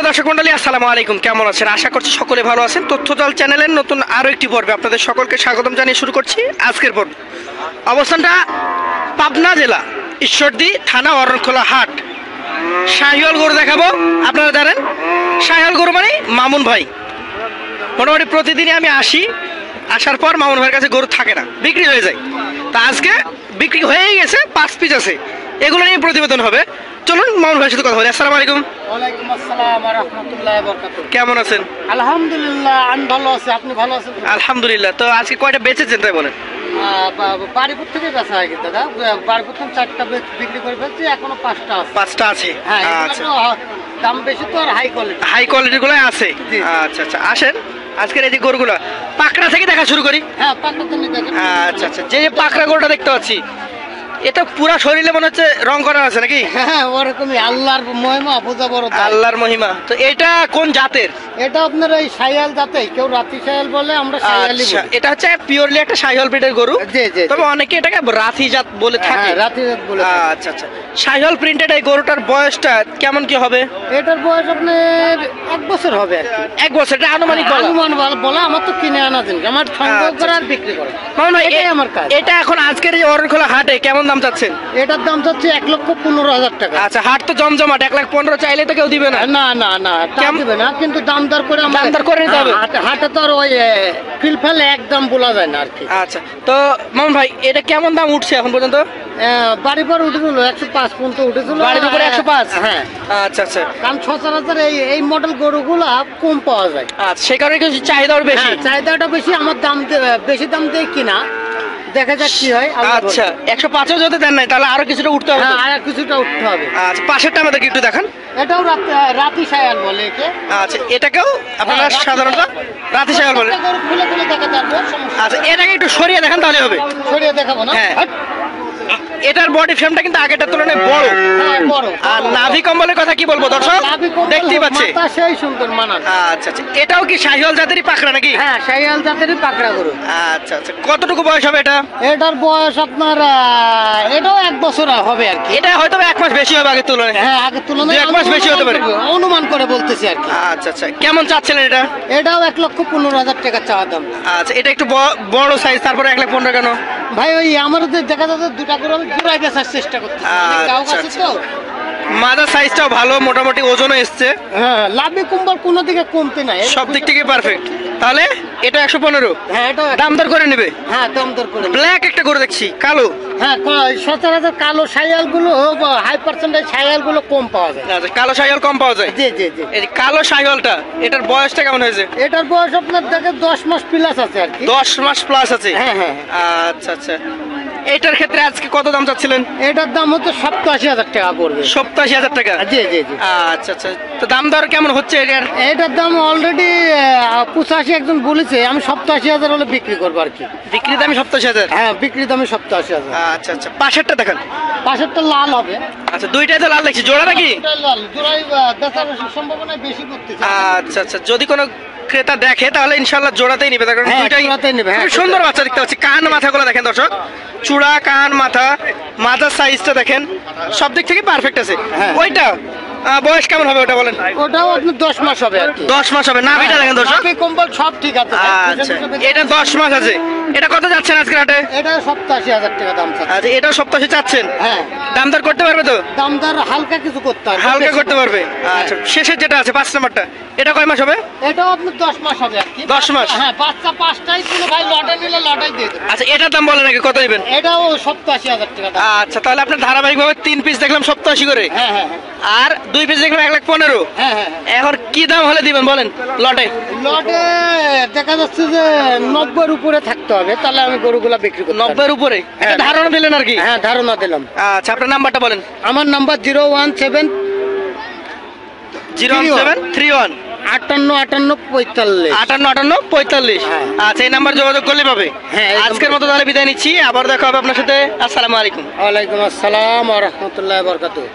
দর্শক মণ্ডলী, আসসালামু আলাইকুম। কেমন আছেন? আশা করছি সকলে ভালো আছেন। তথ্যজাল চ্যানেলের নতুন আরও একটি পর্বে আপনাদের সকলকে স্বাগতম জানিয়ে শুরু করছি আজকের পর্ব। অবস্থানটা পাবনা জেলা ঈশ্বরদী থানা অরণখোলা হাট। শাহিওয়াল গরু দেখাবো। আপনারা জানেন শাহিওয়াল গরু মানে মামুন ভাই। মোটামুটি প্রতিদিনই আমি আসার পর মামুন ভাইয়ের কাছে গরু থাকে না, বিক্রি হয়ে যায়। তা আজকে বিক্রি হয়েই গেছে, 5 পিস আছে। এগুলো নিয়ে প্রতিবেদন হবে। চলুন মামুন ভাইয়ের সাথে কথা বলি। আসসালামু আলাইকুম। ওয়ালাইকুম আসসালাম ওয়া রাহমাতুল্লাহি ওয়া বারাকাতুহু। কেমন আছেন? আলহামদুলিল্লাহ, আমি ভালো আছি। আপনি ভালো আছেন? আলহামদুলিল্লাহ। তো আজকে কয়টা বেচেছেন তাই বলেন? বাড়িপুর থেকে বেচা হয় কিন্তু দাদা। বাড়িপুর থেকে 4টা বিক্রি করে ফেলছি, এখনো 5টা আছে। 5টা আছে। হ্যাঁ, আচ্ছা, দাম বেশি তো আর হাই কোয়ালিটি। হাই কোয়ালিটির গুলো আছে। জি। আচ্ছা আচ্ছা, আসেন আজকের এই যে গরুগুলো পাকড়া থেকে দেখা শুরু করি। হ্যাঁ, পাকড়া থেকে দেখেন। আচ্ছা আচ্ছা, যে যে পাকড়া গরুটা দেখতে পাচ্ছি, এটা পুরা শরীরে মনে হচ্ছে রং করা আছে নাকি? হ্যাঁ, ওরকমই। আল্লাহর মহিমা বোঝা বড় দায়। আল্লাহর মহিমা। তো এটা কোন জাতের? এটা আপনার এই শাইয়াল জাতে, কেউ রাতি শাইয়াল বলে, আমরা শাইয়ালই আচ্ছা, বলি। এটা হচ্ছে পিওরলি একটা শাহিওয়াল ব্রিডের গরু। জি, জি, জি। তবে অনেকে এটাকে রাথি জাত বলে থাকে। হ্যাঁ, রাতি জাত বলে থাকে। আচ্ছা আচ্ছা, শাহিওয়াল প্রিন্টেড এই গরুটার বয়সটা কেমন কি হবে? এটার বয়স আপনার 1 বছর হবে আর কি। 1 বছর, এটা আনুমানিক বলা। অনুমান বলা, আমার তো কিনে আনা জিনিস, আমার সংগ্রহ আচ্ছা, করা আর বিক্রি করা। মামুন ভাই, এটাই আমার কাজ। এটা এখন আজকের এই অরণখোলা হাটে কেমন দাম চাচ্ছেন? এটার দাম চাচ্ছে 1,15,000 টাকা। আচ্ছা, হাট তো জমজমাট, 1,15,000 চাইলে তো কেউ দিবে না। না না না, দাম দিবে না, কিন্তু দাম দর করে আমরা দাম দর করে নিতে হবে। হাটে তো আর ওই ফিলফাল একদম বলা যায় না আর কি। আচ্ছা, তো মামুন ভাই, এটা কেমন দাম উঠছে এখন পর্যন্ত? বাড়ি পর উঠেছিল 105 পর্যন্ত উঠেছিল। বাড়ির উপরে 105? হ্যাঁ। আচ্ছা আচ্ছা কারণ সচরাচর এই মডেল গরুগুলা কম পাওয়া যায়। আচ্ছা, সেই কারণে কিছু চাহিদাও বেশি। হ্যাঁ, চাহিদাটা বেশি, আমার বেশি দাম দিয়ে কিনা। দেখা যাক কি হয়। আচ্ছা, 105ও যদি দেন নাই তাহলে আরো কিছুটা উঠতে হবে। হ্যাঁ, আর কিছুটা উঠতে হবে। আচ্ছা, পাশেরটা আমাদেরকে একটু দেখান। এটাও রাতি শায়াল বলে একে। আচ্ছা, এটাকেও আপনারা হ্যাঁ, রাতি সাধারণত শায়াল। রাতি শাহিওয়াল বলেন। একটা গরু খুলে খুলে দেখা যাবে, সমস্যা আচ্ছা, এটাকে একটু সরিয়ে দেখান তাহলে হবে। সরিয়ে দেখাবো না? হ্যাঁ। এটার বডি ফ্রেমটা কিন্তু আগেরটার তুলনায় বড়। হ্যাঁ, বড়। আর নাভি কম্বলের কথা কি বলবো দর্শক, নাভি কম্বল, দেখতেই পাচ্ছে। মাথা সেই সুন্দর মানান। আচ্ছা আচ্ছা, এটাও কি শাহিওয়াল জাতেরই পাকড়া নাকি? হ্যাঁ, শাহিয়াল জাতেরই পাকড়া গরু। আচ্ছা আচ্ছা, কতটুকু বয়স হবে এটা? এটার বয়স আপনার এটাও 1 বছর হবে আর কি। এটা হয়তো 1 মাস বেশি হবে আগের তুলনায়। হ্যাঁ, আগের তুলনায় 2-1 মাস বেশি হতে পারে। অনুমান করে বলতেছি আর কি। আচ্ছা আচ্ছা, কেমন চাচ্ছিলেন এটা? এটাও 1,15,000 টাকা চাওয়া দাম। আচ্ছা, এটা একটু বড় সাইজ, তারপরে 1,15,000 কেন? ভাই, ওই আমার যে দেখা যাচ্ছে দুটা গরু আমি জোড়ায় বেচার চেষ্টা করতেছি। গাও আচ্ছা, আছে তো। মাদার সাইজটাও ভালো, মোটামুটি ওজনও এসছে, হ্যাঁ, লাভি কুম্বল কোনো দিকে কমতে নাই। সব দিক থেকে পারফেক্ট। তাহলে এটা 115। হ্যাঁ, এটা দাম দর করে নেবে। হ্যাঁ, দাম দর করে। ব্ল্যাক একটা করে দেখছি, কালো। হ্যাঁ, সচরাচর কালো শাইয়াল গুলো, হাই পার্সেন্টেজ শাইয়াল গুলো কম পাওয়া যায়। আচ্ছা, কালো শাহিওয়াল কম পাওয়া যায়। জি জি জি। এই যে কালো শাহিওয়ালটা, এটার বয়সটা কেমন হয়েছে? এটার বয়স আপনার দেখে 10 মাস প্লাস আছে আর কি। 10 মাস প্লাস আছে। হ্যাঁ হ্যাঁ। আচ্ছা আচ্ছা, এটার ক্ষেত্রে আজকে কত দাম চাচ্ছিলেন? এটার দাম হচ্ছে 87,000 টাকা পড়বে। 87,000 টাকা। জি জি জি। আচ্ছা আচ্ছা, তো দাম দর কেমন হচ্ছে এটার? এটার দাম অলরেডি 85 একজন বলেছে, আমি 87,000 হলে বিক্রি করবো আর কি। বিক্রি দামে 87,000? হ্যাঁ, বিক্রি দামে 87,000। আচ্ছা আচ্ছা, পাশেরটা দেখান। পাশেরটা লাল হবে। আচ্ছা, দুইটাই তো লাল দেখছি, জোড়া নাকি? এটা লাল জোড়াই বেচার সম্ভাবনা বেশি করতেছে। আচ্ছা আচ্ছা, যদি কোনো ক্রেতা দেখে তাহলে ইনশাল্লাহ জোড়াতেই নিবে, তার কারণ হ্যাঁ, দুইটাই জোড়াতেই নিবে, হ্যাঁ, খুব সুন্দর বাচ্চা দেখতে পাচ্ছি। কান মাথাগুলো দেখেন দর্শক, চূড়া কান মাথা, মাথার সাইজটা দেখেন, সব দিক থেকে পারফেক্ট আছে। হ্যাঁ। ওইটা বয়স কেমন হবে ওটা বলেন? ওটাও আপনার 10 মাস হবে আর কি। 10 মাস হবে। নাভিটা দেখেন দর্শক। নাভি কম্বল সব ঠিক আছে। আচ্ছা, এটা 10 মাস আছে। এটা কত যাচ্ছেন আজকে হাটে? এটা 87,000 টাকা দাম চাচ্ছে। আচ্ছা, এটাও 87 চাচ্ছেন? হ্যাঁ, দাম দর করতে পারবে তো? দাম দর হালকা কিছু করতে হবে। হালকা করতে পারবে। আচ্ছা, শেষের যেটা আছে 5 নাম্বারটা, এটা কয় মাস হবে? এটাও আপনার 10 মাস হবে আর কি। 10 মাস? হ্যাঁ, বাচ্চা 5টাই কোনো ভাই লটে নিলে লটাই দিয়ে দেবে। আচ্ছা, এটার দাম বলেন নাকি, কত নেবেন? এটাও 87,000 টাকা দাম। আচ্ছা, তাহলে আপনার ধারাবাহিকভাবে 3 পিস দেখলাম 87 করে, হ্যাঁ হ্যাঁ আর 2 পিস দেখলাম 1,15,000। হ্যাঁ হ্যাঁ। এখন কি দাম হলে দিবেন বলেন লটে? লটে দেখা যাচ্ছে যে 90-র উপরে থাকতে হবে, তাহলে আমি গরুগুলা বিক্রি করব। 90-এর উপরে? হ্যাঁ। এটা ধারণা দিলেন আর কি। হ্যাঁ, ধারণা দিলাম। আচ্ছা, আপনার নাম্বারটা বলেন। আমার নাম্বার 017 01731 58 45। 58 45। হ্যাঁ। আচ্ছা, এই নাম্বার যোগাযোগ করলে পাবে। হ্যাঁ, এই আজকের মতো তাহলে বিদায় নিচ্ছি, আবার দেখা হবে আপনার সাথে। আসসালামু আলাইকুম। ওয়ালাইকুম আসসালাম ওয়া রাহমাতুল্লাহি ওয়া বারাকাতুহু।